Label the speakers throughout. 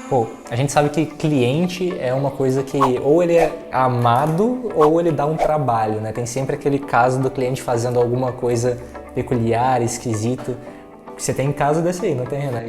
Speaker 1: Pô, a gente sabe que cliente é uma coisa que ou ele é amado ou ele dá um trabalho, né? Tem sempre aquele caso do cliente fazendo alguma coisa peculiar, esquisita. Você tem caso desse aí, não tem, Renan?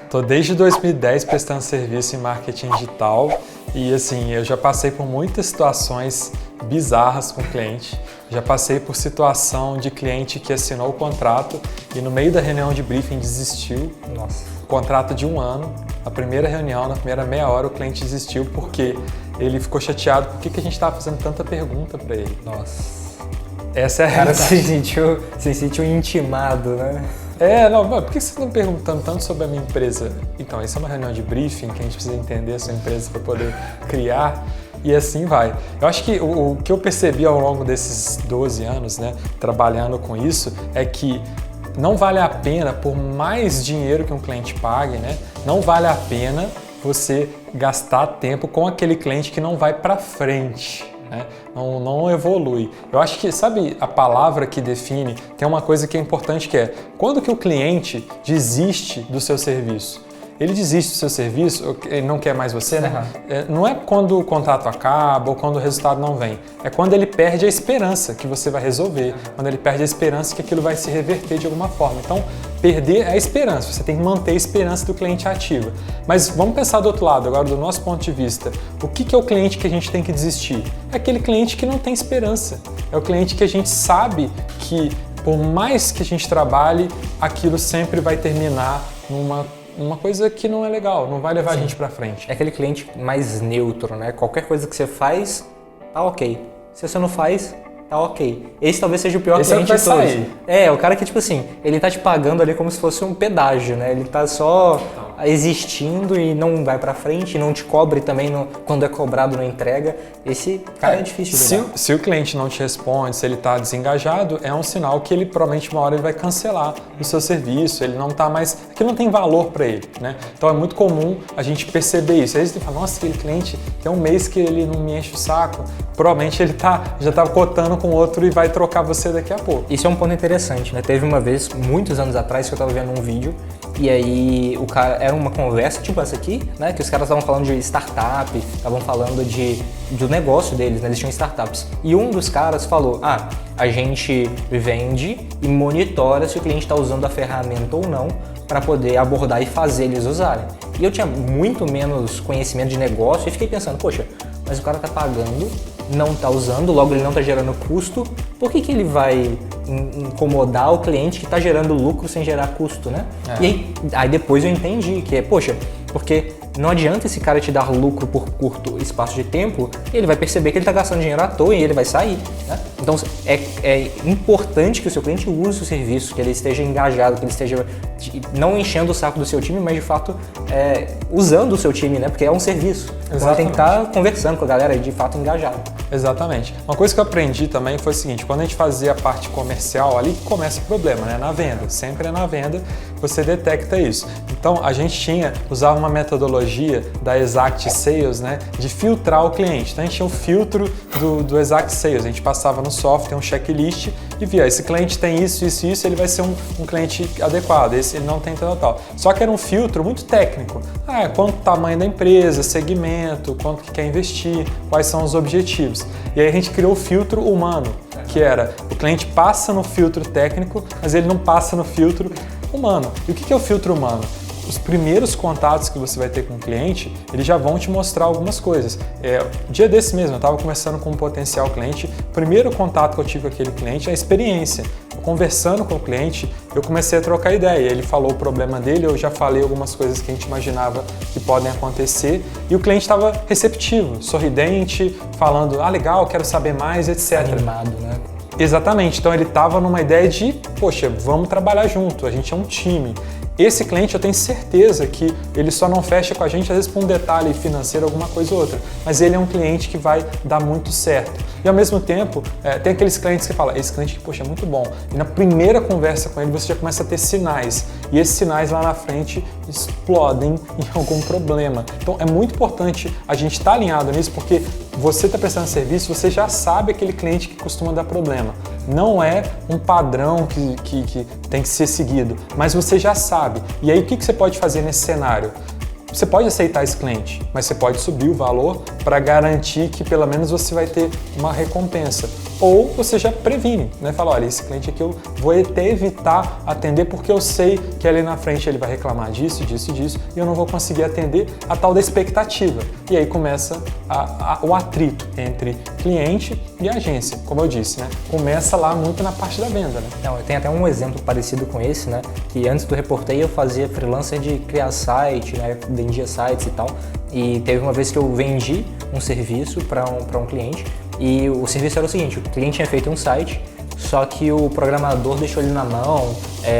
Speaker 2: Tô desde 2010 prestando serviço em marketing digital e assim, eu já passei por muitas situações bizarras com o cliente. Já passei por situação de cliente que assinou o contrato e no meio da reunião de briefing desistiu.
Speaker 1: Nossa.
Speaker 2: Contrato de 1 ano, na primeira reunião, na primeira meia hora, o cliente desistiu porque ele ficou chateado porque que a gente estava fazendo tanta pergunta para ele.
Speaker 1: Nossa.
Speaker 2: Essa é a
Speaker 1: O cara
Speaker 2: realidade.
Speaker 1: se sentiu intimado, né?
Speaker 2: Por que vocês estão perguntando tanto sobre a minha empresa? Então, essa é uma reunião de briefing que a gente precisa entender a sua empresa para poder criar e assim vai. Eu acho que o que eu percebi ao longo desses 12 anos, né, trabalhando com isso, é que não vale a pena, por mais dinheiro que um cliente pague, né, não vale a pena você gastar tempo com aquele cliente que não vai para frente. Né? Não evolui. Eu acho que, sabe, a palavra que define, tem uma coisa que é importante que é, quando que o cliente desiste do seu serviço? Ele desiste do seu serviço, ele não quer mais você, né? Não é quando o contrato acaba ou quando o resultado não vem. É quando ele perde a esperança que você vai resolver, quando ele perde a esperança que aquilo vai se reverter de alguma forma. Então, perder é a esperança, você tem que manter a esperança do cliente ativa. Mas vamos pensar do outro lado, agora do nosso ponto de vista. O que é o cliente que a gente tem que desistir? É aquele cliente que não tem esperança. É o cliente que a gente sabe que, por mais que a gente trabalhe, aquilo sempre vai terminar numa coisa que não é legal, não vai levar a gente pra frente.
Speaker 1: É aquele cliente mais neutro, né? Qualquer coisa que você faz, tá ok. Se você não faz, tá ok. Esse talvez seja o pior cliente de todos. O cara que, tipo assim, ele tá te pagando ali como se fosse um pedágio, né? Ele tá só existindo e não vai pra frente, não te cobre também quando é cobrado não entrega. Esse cara é difícil de lidar.
Speaker 2: Se o cliente não te responde, se ele tá desengajado, é um sinal que ele provavelmente uma hora ele vai cancelar o seu serviço, ele não tá mais, que não tem valor para ele, né? Então é muito comum a gente perceber isso. Aí você fala, nossa, aquele cliente tem um mês que ele não me enche o saco, provavelmente ele já tá cotando com outro e vai trocar você daqui a pouco.
Speaker 1: Isso é um ponto interessante, né? Teve uma vez, muitos anos atrás, que eu tava vendo um vídeo e aí o cara, era uma conversa tipo essa aqui, né? Que os caras estavam falando de startup, estavam falando do negócio deles, né? Eles tinham startups. E um dos caras falou, a gente vende e monitora se o cliente está usando a ferramenta ou não para poder abordar e fazer eles usarem. E eu tinha muito menos conhecimento de negócio e fiquei pensando, poxa, mas o cara tá pagando, não tá usando, logo ele não tá gerando custo, por que ele vai incomodar o cliente que tá gerando lucro sem gerar custo, né? E aí depois eu entendi que porque não adianta esse cara te dar lucro por curto espaço de tempo, ele vai perceber que ele está gastando dinheiro à toa e ele vai sair, né? Então é importante que o seu cliente use o serviço, que ele esteja engajado, que ele esteja não enchendo o saco do seu time, mas de fato usando o seu time, né? Porque é um serviço. Então ele tem que estar conversando com a galera e de fato engajado.
Speaker 2: Exatamente. Uma coisa que eu aprendi também foi o seguinte, quando a gente fazia a parte comercial, ali que começa o problema, né? Na venda. Sempre é na venda você detecta isso. Então a gente usava uma metodologia da Exact Sales, né? De filtrar o cliente. Então a gente tinha o filtro do Exact Sales. A gente passava no software um checklist e via, esse cliente tem isso, ele vai ser um cliente adequado, esse ele não tem tal. Só que era um filtro muito técnico. Quanto o tamanho da empresa, segmento, quanto que quer investir, quais são os objetivos. E aí a gente criou o filtro humano, que era, o cliente passa no filtro técnico, mas ele não passa no filtro humano. E o que é o filtro humano? Os primeiros contatos que você vai ter com o cliente, eles já vão te mostrar algumas coisas. Dia desse mesmo, eu estava conversando com um potencial cliente, o primeiro contato que eu tive com aquele cliente é a experiência. Conversando com o cliente, eu comecei a trocar ideia. Ele falou o problema dele, eu já falei algumas coisas que a gente imaginava que podem acontecer e o cliente estava receptivo, sorridente, falando, legal, quero saber mais, etc.
Speaker 1: Animado, né?
Speaker 2: Exatamente, então ele estava numa ideia de, poxa, vamos trabalhar junto, a gente é um time. Esse cliente eu tenho certeza que ele só não fecha com a gente às vezes por um detalhe financeiro, alguma coisa ou outra, mas ele é um cliente que vai dar muito certo. E ao mesmo tempo, tem aqueles clientes que falam, esse cliente, poxa, é muito bom. E na primeira conversa com ele você já começa a ter sinais, e esses sinais lá na frente explodem em algum problema. Então é muito importante a gente estar alinhado nisso, porque você está prestando serviço, você já sabe aquele cliente que costuma dar problema. Não é um padrão que tem que ser seguido, mas você já sabe. E aí o que você pode fazer nesse cenário? você pode aceitar esse cliente, mas você pode subir o valor para garantir que pelo menos você vai ter uma recompensa. Ou você já previne, né? Fala, olha, esse cliente aqui eu vou até evitar atender porque eu sei que ali na frente ele vai reclamar disso, disso, disso e eu não vou conseguir atender a tal da expectativa. E aí começa o atrito entre cliente e agência, como eu disse, né? Começa lá muito na parte da venda, né?
Speaker 1: Não, eu tenho até um exemplo parecido com esse, né? Que antes do Reportei eu fazia freelancer de criar site, né? Vendia sites e tal. E teve uma vez que eu vendi um serviço para um cliente e o serviço era o seguinte, o cliente tinha feito um site, só que o programador deixou ele na mão,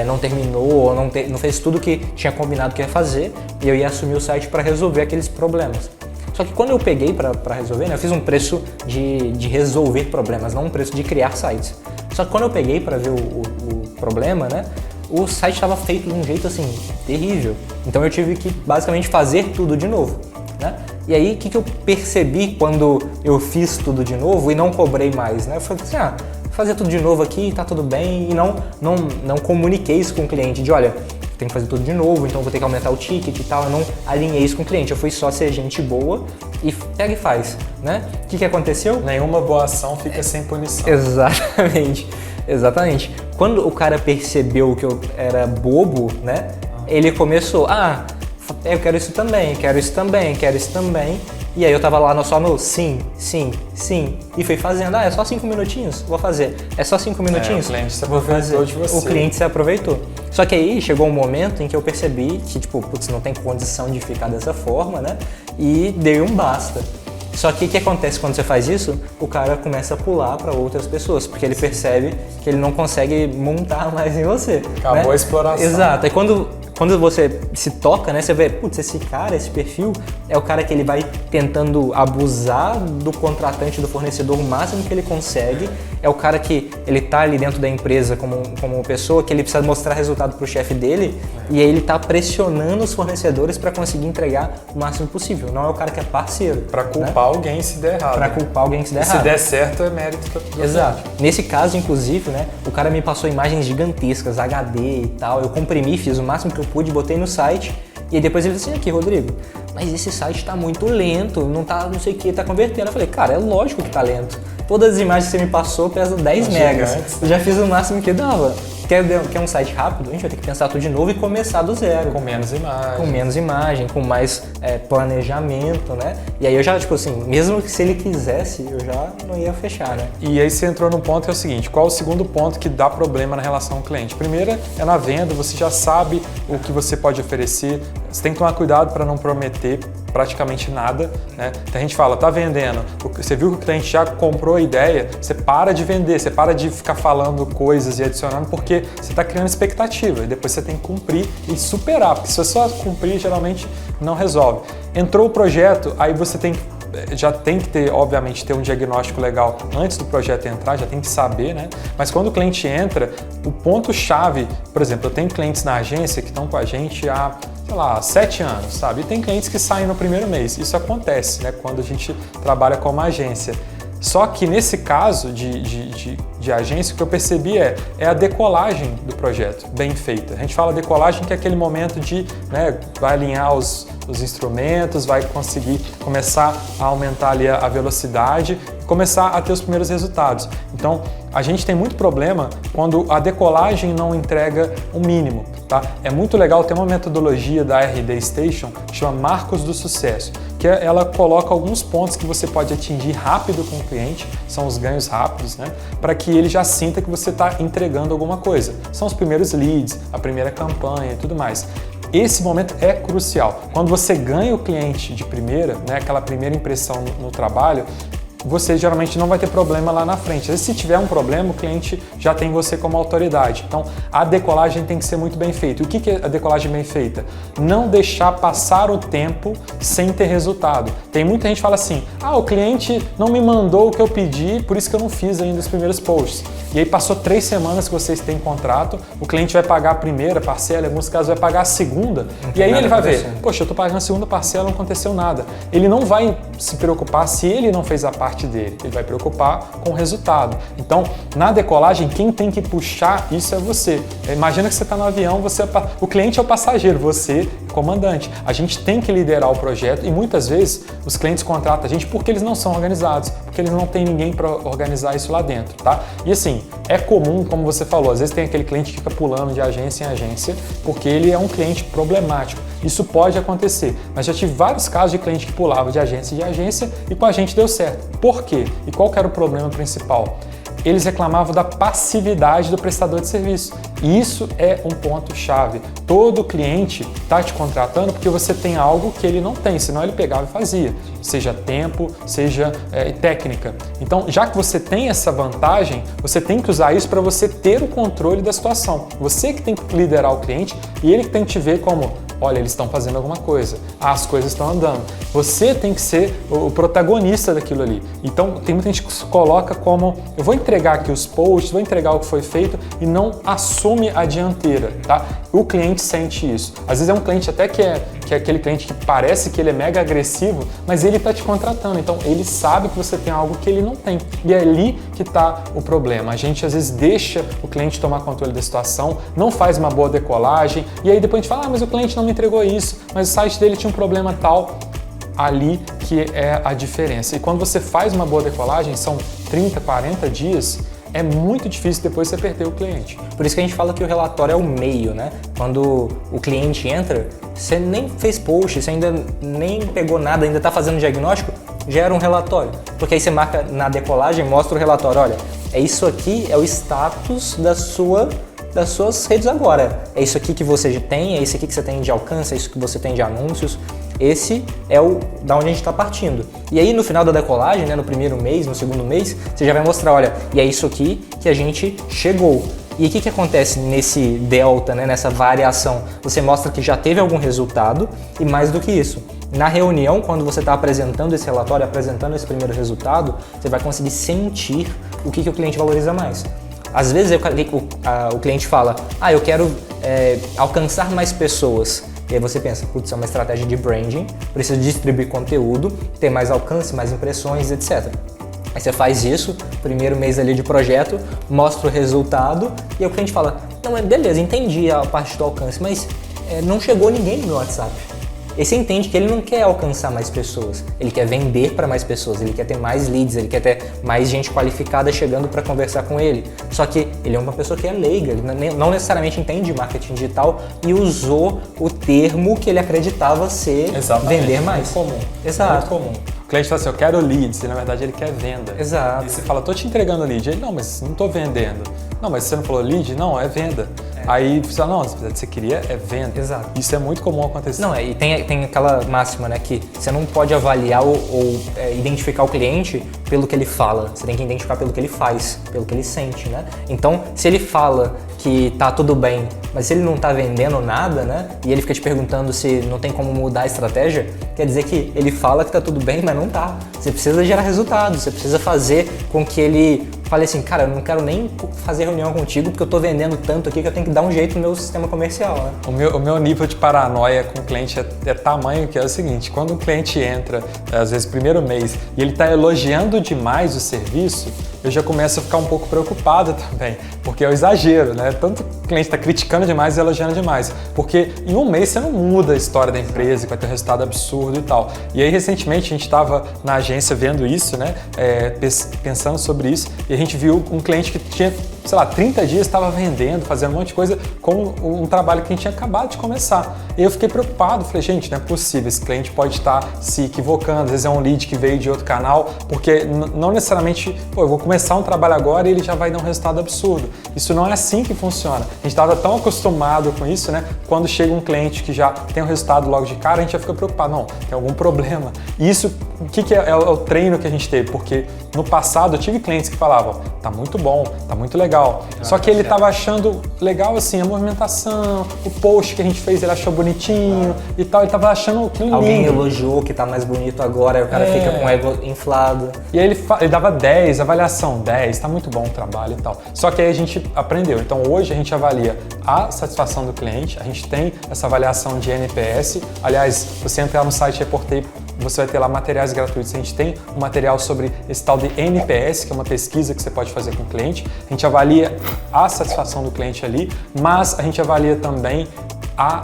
Speaker 1: não terminou, não fez tudo que tinha combinado que ia fazer e eu ia assumir o site para resolver aqueles problemas. Só que quando eu peguei para resolver, né, eu fiz um preço de resolver problemas, não um preço de criar sites. Só que quando eu peguei para ver o problema, né, o site estava feito de um jeito assim, terrível. Então eu tive que basicamente fazer tudo de novo, né? E aí o que eu percebi quando eu fiz tudo de novo e não cobrei mais, né? Eu falei assim, fazer tudo de novo aqui, tá tudo bem, e não comuniquei isso com o cliente, de olha, tem que fazer tudo de novo, então vou ter que aumentar o ticket e tal, eu não alinhei isso com o cliente, eu fui só ser gente boa e pega e faz, né? O que aconteceu?
Speaker 2: Nenhuma boa ação fica sem punição.
Speaker 1: Exatamente, exatamente. Quando o cara percebeu que eu era bobo, né, ele começou, eu quero isso também, quero isso também, quero isso também. E aí eu tava lá só no sim, sim, sim, e fui fazendo, é só 5 minutinhos, vou fazer, é só 5 minutinhos,
Speaker 2: o cliente se
Speaker 1: vou fazer.
Speaker 2: aproveitou de você.
Speaker 1: O cliente se aproveitou. Só que aí chegou um momento em que eu percebi que, putz, não tem condição de ficar dessa forma, né, e dei um basta. Só que o que acontece quando você faz isso? O cara começa a pular para outras pessoas, porque ele percebe que ele não consegue montar mais em você.
Speaker 2: Acabou, né? A exploração.
Speaker 1: Exato. E quando você se toca, né, você vê, putz, esse cara, esse perfil, é o cara que ele vai tentando abusar do contratante, do fornecedor o máximo que ele consegue, é o cara que ele tá ali dentro da empresa como pessoa, que ele precisa mostrar resultado pro chefe dele, e aí ele tá pressionando os fornecedores para conseguir entregar o máximo possível. Não é o cara que é parceiro.
Speaker 2: Para culpar alguém se der errado.
Speaker 1: Para culpar alguém se der errado.
Speaker 2: Se der certo, é mérito do
Speaker 1: Exato. Nesse caso, inclusive, né, o cara me passou imagens gigantescas, HD e tal, eu comprimi, fiz o máximo que eu pude, botei no site, e aí depois ele disse assim, aqui, Rodrigo, mas esse site tá muito lento, não sei o que, tá convertendo. Eu falei, cara, é lógico que tá lento. Todas as imagens que você me passou pesam 10 megas. Eu já fiz o máximo que dava. Quer um site rápido? A gente vai ter que pensar tudo de novo e começar do zero.
Speaker 2: Com menos imagem.
Speaker 1: Com menos imagem, com mais planejamento, né? E aí eu já, mesmo que se ele quisesse, eu já não ia fechar, né?
Speaker 2: E aí você entrou no ponto que é o seguinte, qual é o segundo ponto que dá problema na relação com o cliente? Primeiro é na venda, você já sabe o que você pode oferecer, você tem que tomar cuidado para não prometer praticamente nada, né? Então a gente fala, tá vendendo, você viu que o cliente já comprou a ideia, você para de vender, você para de ficar falando coisas e adicionando, porque você está criando expectativa e depois você tem que cumprir e superar, porque se você só cumprir, geralmente não resolve. Entrou o projeto, aí você já tem que ter, obviamente, ter um diagnóstico legal antes do projeto entrar, já tem que saber, né? Mas quando o cliente entra, o ponto-chave, por exemplo, eu tenho clientes na agência que estão com a gente há, sei lá, 7 anos, sabe? E tem clientes que saem no primeiro mês. Isso acontece, né? Quando a gente trabalha como agência. Só que nesse caso de agência, o que eu percebi é a decolagem do projeto bem feita. A gente fala decolagem que é aquele momento de, né, vai alinhar os instrumentos, vai conseguir começar a aumentar ali a velocidade e começar a ter os primeiros resultados. Então, a gente tem muito problema quando a decolagem não entrega o mínimo, tá? É muito legal ter uma metodologia da RD Station que chama Marcos do Sucesso, que ela coloca alguns pontos que você pode atingir rápido com o cliente, são os ganhos rápidos, né? Para que ele já sinta que você está entregando alguma coisa. São os primeiros leads, a primeira campanha e tudo mais. Esse momento é crucial. Quando você ganha o cliente de primeira, né, aquela primeira impressão no trabalho, você geralmente não vai ter problema lá na frente. Às vezes, se tiver um problema, o cliente já tem você como autoridade. Então, a decolagem tem que ser muito bem feita. O que é a decolagem bem feita? Não deixar passar o tempo sem ter resultado. Tem muita gente que fala assim, o cliente não me mandou o que eu pedi, por isso que eu não fiz ainda os primeiros posts. E aí passou 3 semanas que vocês têm contrato, o cliente vai pagar a primeira parcela, em alguns casos vai pagar a segunda, e aí ele vai ver, poxa, eu estou pagando a segunda parcela, não aconteceu nada. Ele não vai se preocupar se ele não fez a parte dele, ele vai preocupar com o resultado. Então, na decolagem, quem tem que puxar isso é você. Imagina que você está no avião, o cliente é o passageiro, você comandante. A gente tem que liderar o projeto e muitas vezes os clientes contratam a gente porque eles não são organizados, porque eles não têm ninguém para organizar isso lá dentro, tá? E assim, é comum, como você falou, às vezes tem aquele cliente que fica pulando de agência em agência porque ele é um cliente problemático. Isso pode acontecer, mas já tive vários casos de cliente que pulava de agência em agência e com a gente deu certo. Por quê? E qual que era o problema principal? Eles reclamavam da passividade do prestador de serviço. E isso é um ponto-chave. Todo cliente está te contratando porque você tem algo que ele não tem, senão ele pegava e fazia. Seja tempo, seja técnica. Então, já que você tem essa vantagem, você tem que usar isso para você ter o controle da situação. Você que tem que liderar o cliente e ele que tem que te ver como: olha, eles estão fazendo alguma coisa, as coisas estão andando. Você tem que ser o protagonista daquilo ali. Então, tem muita gente que se coloca como: eu vou entregar aqui os posts, vou entregar o que foi feito e não assume a dianteira, tá? O cliente sente isso. Às vezes é um cliente até que é aquele cliente que parece que ele é mega agressivo, mas ele está te contratando. Então, ele sabe que você tem algo que ele não tem. E é ali que está o problema. A gente, às vezes, deixa o cliente tomar controle da situação, não faz uma boa decolagem, e aí depois a gente fala: mas o cliente não me entregou isso, mas o site dele tinha um problema tal. Ali que é a diferença. E quando você faz uma boa decolagem, são 30, 40 dias, é muito difícil depois você perder o cliente.
Speaker 1: Por isso que a gente fala que o relatório é o meio, né? Quando o cliente entra, você nem fez post, você ainda nem pegou nada, ainda está fazendo diagnóstico, gera um relatório. Porque aí você marca na decolagem, mostra o relatório: olha, é isso aqui, é o status das suas redes agora. É isso aqui que você tem, é isso aqui que você tem de alcance, é isso que você tem de anúncios. Esse é da onde a gente está partindo. E aí no final da decolagem, né, no primeiro mês, no segundo mês, você já vai mostrar: olha, e é isso aqui que a gente chegou. E o que acontece nesse delta, né, nessa variação? Você mostra que já teve algum resultado e mais do que isso. Na reunião, quando você está apresentando esse relatório, apresentando esse primeiro resultado, você vai conseguir sentir o que o cliente valoriza mais. Às vezes o cliente fala: eu quero alcançar mais pessoas. E aí você pensa: putz, é uma estratégia de branding, preciso distribuir conteúdo, ter mais alcance, mais impressões, etc. Aí você faz isso, primeiro mês ali de projeto, mostra o resultado e aí o cliente fala: não, beleza, entendi a parte do alcance, mas não chegou ninguém no meu WhatsApp. E você entende que ele não quer alcançar mais pessoas, ele quer vender para mais pessoas, ele quer ter mais leads, ele quer ter mais gente qualificada chegando para conversar com ele. Só que ele é uma pessoa que é leiga, ele não necessariamente entende marketing digital e usou o termo que ele acreditava ser vender mais.
Speaker 2: Muito comum.
Speaker 1: Exato.
Speaker 2: Muito comum. O cliente fala assim: eu quero leads, e na verdade ele quer venda.
Speaker 1: Exato.
Speaker 2: E você fala: tô te entregando lead. Ele: não, mas não tô vendendo. Não, mas você não falou lead? Não, é venda. Aí você fala: não, você queria é venda.
Speaker 1: Exato.
Speaker 2: Isso é muito comum acontecer.
Speaker 1: Não, e tem aquela máxima, né, que você não pode avaliar ou identificar o cliente pelo que ele fala, você tem que identificar pelo que ele faz, pelo que ele sente, né? Então, se ele fala que tá tudo bem, mas se ele não tá vendendo nada, né, e ele fica te perguntando se não tem como mudar a estratégia, quer dizer que ele fala que tá tudo bem, mas não tá. Você precisa gerar resultados, você precisa fazer com que ele fale assim: cara, eu não quero nem fazer reunião contigo porque eu tô vendendo tanto aqui que eu tenho que dar um jeito no meu sistema comercial, né?
Speaker 2: O meu nível de paranoia com o cliente é tamanho que é o seguinte: quando o cliente entra, às vezes primeiro mês, e ele tá elogiando demais o serviço, eu já começo a ficar um pouco preocupado também, porque é o exagero, né? Tanto o cliente está criticando demais e elogiando demais, porque em um mês você não muda a história da empresa, que vai ter um resultado absurdo e tal. E aí, recentemente, a gente estava na agência vendo isso, né? Pensando sobre isso, e a gente viu um cliente que tinha, sei lá, 30 dias estava vendendo, fazendo um monte de coisa com um trabalho que a gente tinha acabado de começar. E eu fiquei preocupado, falei: gente, não é possível, esse cliente pode estar se equivocando, às vezes é um lead que veio de outro canal, porque não necessariamente, eu vou começar um trabalho agora e ele já vai dar um resultado absurdo. Isso não é assim que funciona. A gente estava tão acostumado com isso, né? Quando chega um cliente que já tem um resultado logo de cara, a gente já fica preocupado: não, tem algum problema. E isso, o que é o treino que a gente teve? Porque no passado eu tive clientes que falavam: tá muito bom, tá muito legal. Só que ele estava achando legal assim a movimentação, o post que a gente fez ele achou bonitinho e tal, ele estava achando aquilo lindo.
Speaker 1: Alguém elogiou que tá mais bonito agora, aí o cara fica com o ego inflado.
Speaker 2: E aí ele dava 10, avaliação 10, tá muito bom o trabalho e tal. Só que aí a gente aprendeu. Então hoje a gente avalia a satisfação do cliente, a gente tem essa avaliação de NPS. Aliás, você entrar no site Reportei, você vai ter lá materiais gratuitos. A gente tem um material sobre esse tal de NPS, que é uma pesquisa que você pode fazer com o cliente. A gente avalia a satisfação do cliente ali, mas a gente avalia também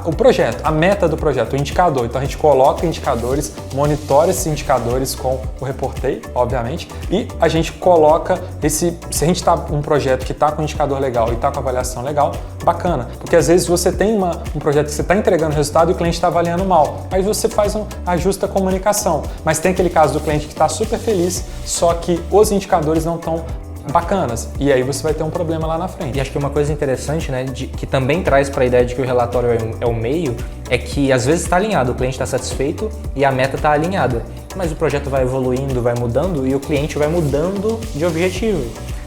Speaker 2: o projeto, a meta do projeto, o indicador. Então a gente coloca indicadores, monitora esses indicadores com o Reportei, obviamente, e a gente coloca se a gente está um projeto que está com um indicador legal e está com avaliação legal, bacana. Porque às vezes você tem um projeto que você está entregando resultado e o cliente está avaliando mal. Aí você faz ajusta a comunicação. Mas tem aquele caso do cliente que está super feliz, só que os indicadores não estão bacanas, e aí você vai ter um problema lá na frente.
Speaker 1: E acho que uma coisa interessante, né, que também traz para a ideia de que o relatório é o meio, é que às vezes está alinhado, o cliente está satisfeito e a meta está alinhada, mas o projeto vai evoluindo, vai mudando e o cliente vai mudando de objetivo.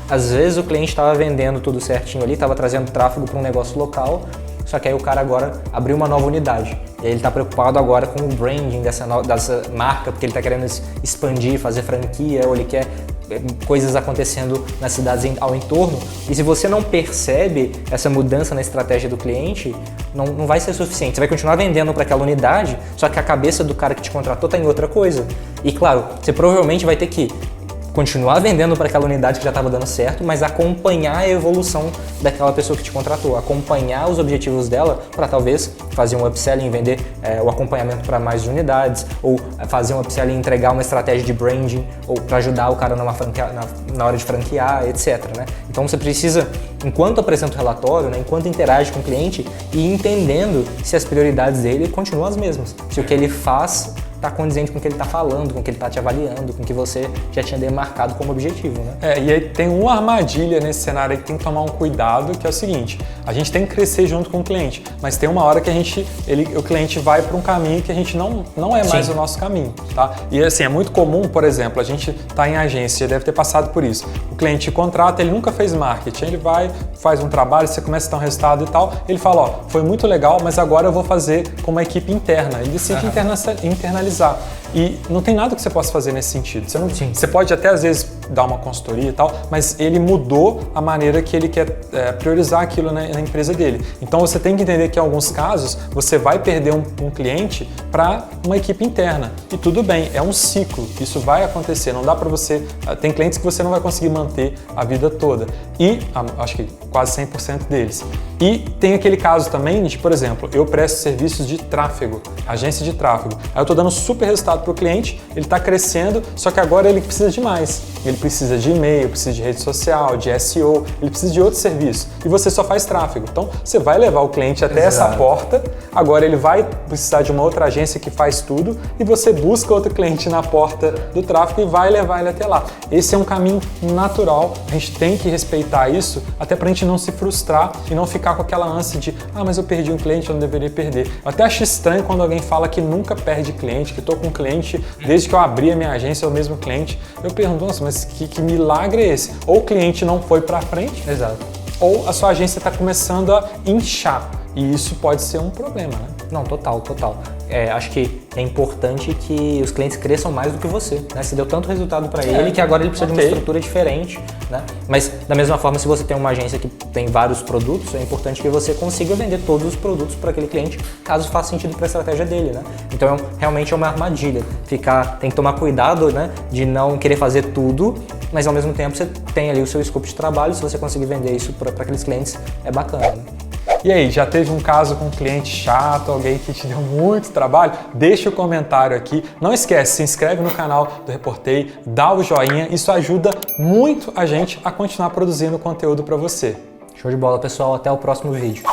Speaker 1: Às vezes o cliente estava vendendo tudo certinho ali, estava trazendo tráfego para um negócio local, só que aí o cara agora abriu uma nova unidade. E aí ele está preocupado agora com o branding dessa marca, porque ele está querendo expandir, fazer franquia, ou ele quer coisas acontecendo nas cidades ao entorno. E se você não percebe essa mudança na estratégia do cliente, não vai ser suficiente. Você vai continuar vendendo para aquela unidade, só que a cabeça do cara que te contratou está em outra coisa. E claro, você provavelmente vai ter que continuar vendendo para aquela unidade que já estava dando certo, mas acompanhar a evolução daquela pessoa que te contratou, acompanhar os objetivos dela para talvez fazer um upselling, vender o acompanhamento para mais unidades, ou fazer um upselling, entregar uma estratégia de branding, ou para ajudar o cara na hora de franquear, etc. Né? Então você precisa, enquanto apresenta o relatório, né, enquanto interage com o cliente, ir entendendo se as prioridades dele continuam as mesmas, se o que ele faz está condizente com o que ele está falando, com o que ele está te avaliando, com o que você já tinha demarcado como objetivo, né?
Speaker 2: E aí tem uma armadilha nesse cenário aí que tem que tomar um cuidado, que é o seguinte: a gente tem que crescer junto com o cliente, mas tem uma hora que o cliente vai para um caminho que a gente não é mais o nosso caminho, tá? E assim, é muito comum, por exemplo, a gente está em agência, deve ter passado por isso. O cliente contrata, ele nunca fez marketing, ele vai, faz um trabalho, você começa a ter um resultado e tal, ele fala, ó, foi muito legal, mas agora eu vou fazer com uma equipe interna. Ele decide internalizar. E não tem nada que você possa fazer nesse sentido. Você pode até às vezes dar uma consultoria e tal, mas ele mudou a maneira que ele quer priorizar aquilo na empresa dele. Então você tem que entender que em alguns casos você vai perder um cliente para uma equipe interna. E tudo bem, é um ciclo, isso vai acontecer. Não dá para você... Tem clientes que você não vai conseguir manter a vida toda. E acho que quase 100% deles. E tem aquele caso também de, por exemplo, eu presto serviços de tráfego, agência de tráfego. Aí eu estou dando super resultado para o cliente, ele está crescendo, só que agora ele precisa de mais. Ele precisa de e-mail, precisa de rede social, de SEO, ele precisa de outros serviços. E você só faz tráfego. Então, você vai levar o cliente até essa porta, agora ele vai precisar de uma outra agência que faz tudo e você busca outro cliente na porta do tráfego e vai levar ele até lá. Esse é um caminho natural, a gente tem que respeitar isso, até para a gente não se frustrar e não ficar com aquela ânsia de mas eu perdi um cliente, eu não deveria perder. Eu até acho estranho quando alguém fala que nunca perde cliente, que estou com um cliente desde que eu abri a minha agência, é o mesmo cliente. Eu pergunto, nossa, mas que milagre é esse? Ou o cliente não foi para frente, ou a sua agência está começando a inchar. E isso pode ser um problema, né?
Speaker 1: Não, total. Acho que é importante que os clientes cresçam mais do que você, né? Você deu tanto resultado para ele que agora ele precisa de uma estrutura diferente, né? Mas da mesma forma, se você tem uma agência que tem vários produtos, é importante que você consiga vender todos os produtos para aquele cliente, caso faça sentido para a estratégia dele, né? Então realmente é uma armadilha. Tem que tomar cuidado, né, de não querer fazer tudo, mas ao mesmo tempo você tem ali o seu escopo de trabalho, se você conseguir vender isso para aqueles clientes, é bacana, né?
Speaker 2: E aí, já teve um caso com um cliente chato, alguém que te deu muito trabalho? Deixa o comentário aqui. Não esquece, se inscreve no canal do Reportei, dá o joinha, isso ajuda muito a gente a continuar produzindo conteúdo para você.
Speaker 1: Show de bola, pessoal. Até o próximo vídeo.